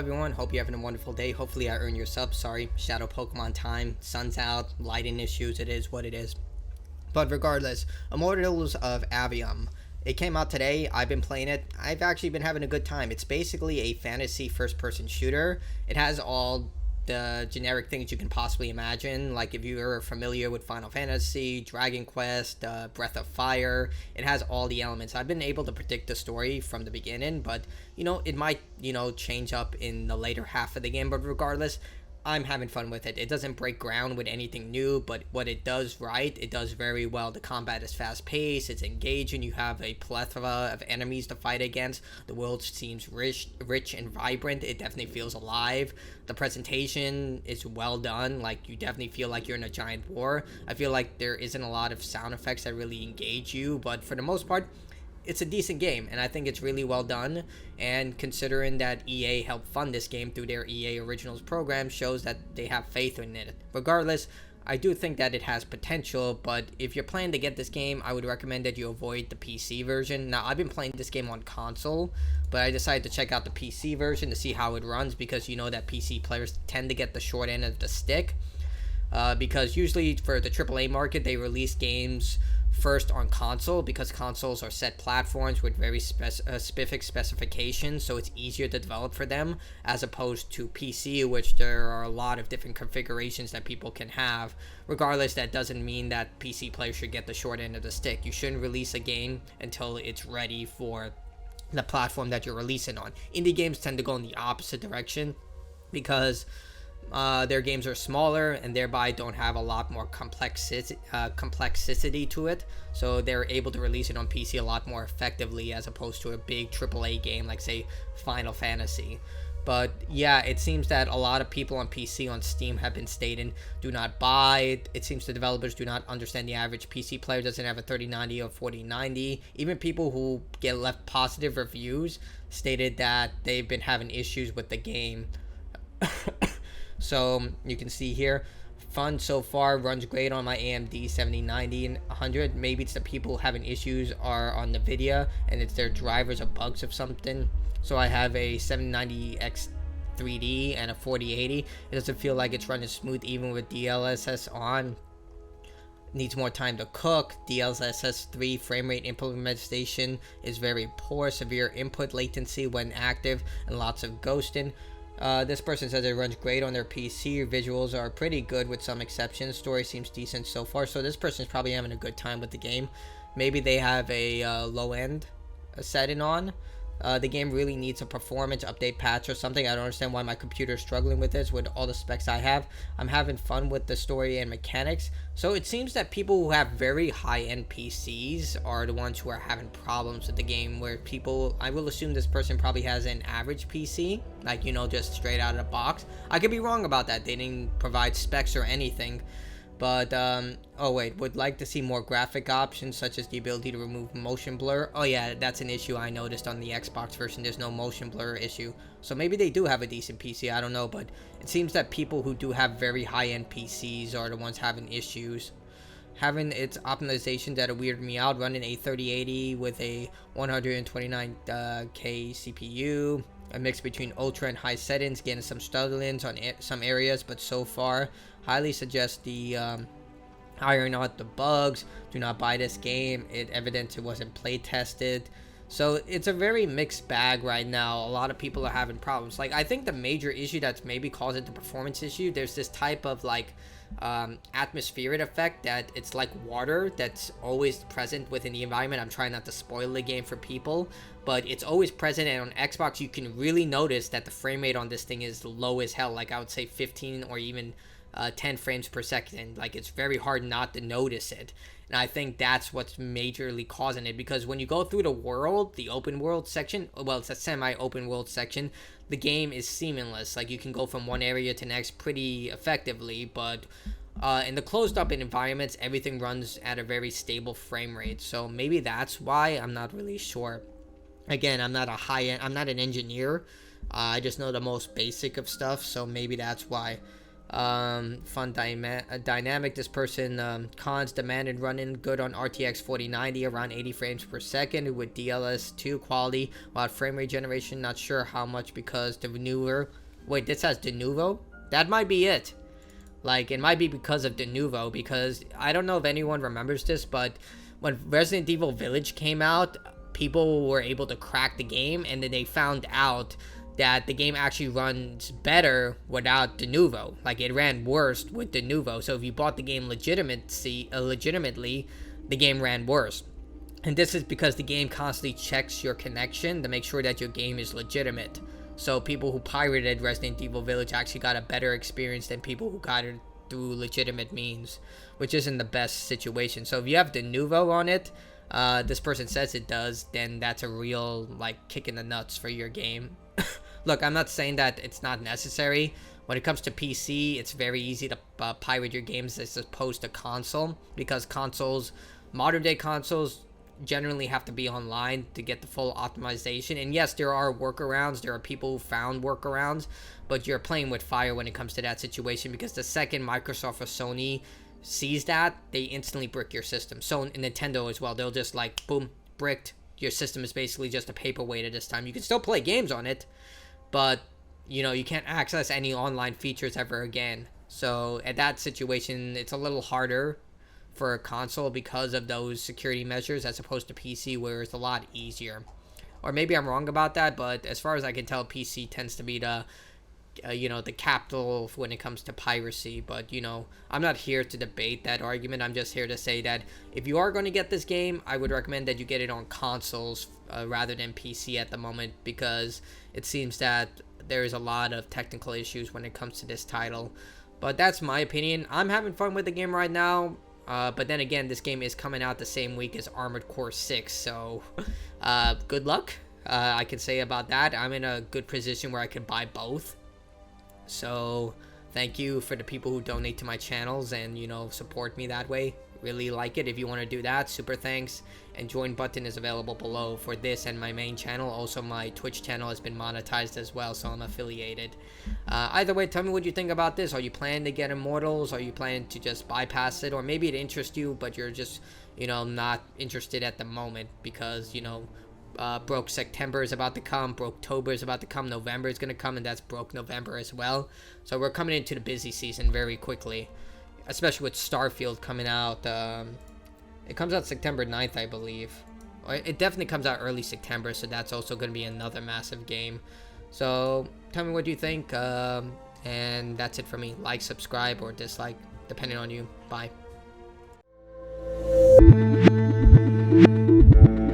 everyone? Hope you're having a wonderful day. Hopefully I earn your sub. Sorry, shadow Pokemon time. Sun's out, lighting issues. It is what it is. But regardless, Immortals of Aveum. It came out today. I've been playing it. I've actually been having a good time. It's basically a fantasy first-person shooter. It has all the generic things you can possibly imagine. Like if you're familiar with Final Fantasy, Dragon Quest, Breath of Fire, it has all the elements. I've been able to predict the story from the beginning, but it might change up in the later half of the game. But regardless, I'm having fun with it. It doesn't break ground with anything new, but what it does right, it does very well. The combat is fast-paced, it's engaging, you have a plethora of enemies to fight against. The world seems rich and vibrant. It definitely feels alive. The presentation is well done. Like, you definitely feel like you're in a giant war. I feel like there isn't a lot of sound effects that really engage you, but for the most part, it's a decent game, and I think it's really well done. And considering that EA helped fund this game through their EA Originals program, shows that they have faith in it. Regardless, I do think that it has potential, but if you're planning to get this game, I would recommend that you avoid the PC version. Now, I've been playing this game on console, but I decided to check out the PC version to see how it runs, because you know that PC players tend to get the short end of the stick. Because usually for the AAA market, they release games first on console, because consoles are set platforms with very specific specifications, so it's easier to develop for them, as opposed to PC, which there are a lot of different configurations that people can have. Regardless, that doesn't mean that PC players should get the short end of the stick. You shouldn't release a game until it's ready for the platform that you're releasing on. Indie games tend to go in the opposite direction, because their games are smaller and thereby don't have a lot more complexity to it, so they're able to release it on PC a lot more effectively, as opposed to a big AAA game like, say, Final Fantasy. But yeah, it seems that a lot of people on PC on Steam have been stating, do not buy. It seems the developers do not understand the average PC player doesn't have a 3090 or 4090. Even people who get left positive reviews stated that they've been having issues with the game. So you can see here, fun so far, runs great on my AMD 7090 and 100. Maybe it's the people having issues are on NVIDIA and it's their drivers or bugs of something. So I have a 790X 3D and a 4080. It doesn't feel like it's running smooth even with DLSS on. Needs more time to cook. DLSS 3 frame rate implementation is very poor. Severe input latency when active and lots of ghosting. This person says it runs great on their PC. Visuals are pretty good with some exceptions. Story seems decent so far. So this person is probably having a good time with the game. Maybe they have a low end setting on. The game really needs a performance update patch or something. I don't understand why my computer is struggling with this with all the specs I have. I'm having fun with the story and mechanics. So it seems that people who have very high-end PCs are the ones who are having problems with the game, where people, I will assume this person probably has an average PC, like, just straight out of the box. I could be wrong about that. They didn't provide specs or anything. But, would like to see more graphic options, such as the ability to remove motion blur. Oh yeah, that's an issue I noticed on the Xbox version. There's no motion blur issue. So maybe they do have a decent PC, I don't know. But it seems that people who do have very high-end PCs are the ones having issues. Having its optimization that weirded me out, running a 3080 with a 129K CPU. A mix between ultra and high settings, getting some strugglings on some areas, but so far, highly suggest the iron out the bugs. Do not buy this game. It evidence it wasn't play tested. So it's a very mixed bag right now. A lot of people are having problems. Like, I think the major issue that's maybe causing the performance issue, there's this type of like atmospheric effect that it's like water that's always present within the environment. I'm trying not to spoil the game for people, but it's always present, and on Xbox you can really notice that the frame rate on this thing is low as hell. Like, I would say 15 or even 10 frames per second. Like, it's very hard not to notice it. And I think that's what's majorly causing it, because when you go through the world, the open world section, well, it's a semi-open world section, the game is seamless. Like, you can go from one area to next pretty effectively, but in the closed up environments, everything runs at a very stable frame rate. So maybe that's why. I'm not really sure. Again, I'm not an engineer. I just know the most basic of stuff, so maybe that's why. Fun dynamic. This person, cons, demand and run in good on RTX 4090 around 80 frames per second with DLS2 quality, while frame rate generation not sure how much because the newer, wait, this has de novo, that might be it. Like, it might be because of de novo, because I don't know if anyone remembers this, but when Resident Evil Village came out, people were able to crack the game, and then they found out that the game actually runs better without de novo. Like, it ran worse with de novo. So if you bought the game legitimately, the game ran worse. And this is because the game constantly checks your connection to make sure that your game is legitimate. So people who pirated Resident Evil Village actually got a better experience than people who got it through legitimate means, which isn't the best situation. So if you have de novo on it, this person says it does, then that's a real, like, kick in the nuts for your game. Look, I'm not saying that it's not necessary. When it comes to PC, it's very easy to pirate your games as opposed to console, because consoles, modern day consoles, generally have to be online to get the full optimization. And yes, there are workarounds. There are people who found workarounds, but you're playing with fire when it comes to that situation, because the second Microsoft or Sony sees that, they instantly brick your system. So Nintendo as well, they'll just like, boom, bricked. Your system is basically just a paperweight at this time. You can still play games on it, but you know, you can't access any online features ever again. So at that situation, it's a little harder for a console because of those security measures, as opposed to PC, where it's a lot easier. Or maybe I'm wrong about that, but as far as I can tell, PC tends to be the the capital when it comes to piracy. But I'm not here to debate that argument. I'm just here to say that if you are going to get this game, I would recommend that you get it on consoles rather than PC at the moment, because it seems that there is a lot of technical issues when it comes to this title. But that's my opinion. I'm having fun with the game right now. But then again, this game is coming out the same week as Armored Core 6, so good luck, I can say about that. I'm in a good position where I can buy both. So thank you for the people who donate to my channels and support me that way. Really like it. If you want to do that, super thanks. And join button is available below for this and my main channel. Also, my Twitch channel has been monetized as well, so I'm affiliated. Either way, tell me what you think about this. Are you planning to get Immortals? Are you planning to just bypass it? Or maybe it interests you, but you're just not interested at the moment because Broke September is about to come, Broketober is about to come, November is going to come, and that's Broke November as well. So we're coming into the busy season very quickly, especially with Starfield coming out. It comes out September 9th, I believe. Or it definitely comes out early September, so that's also going to be another massive game. So tell me what you think, and that's it for me. Like, subscribe, or dislike, depending on you. Bye.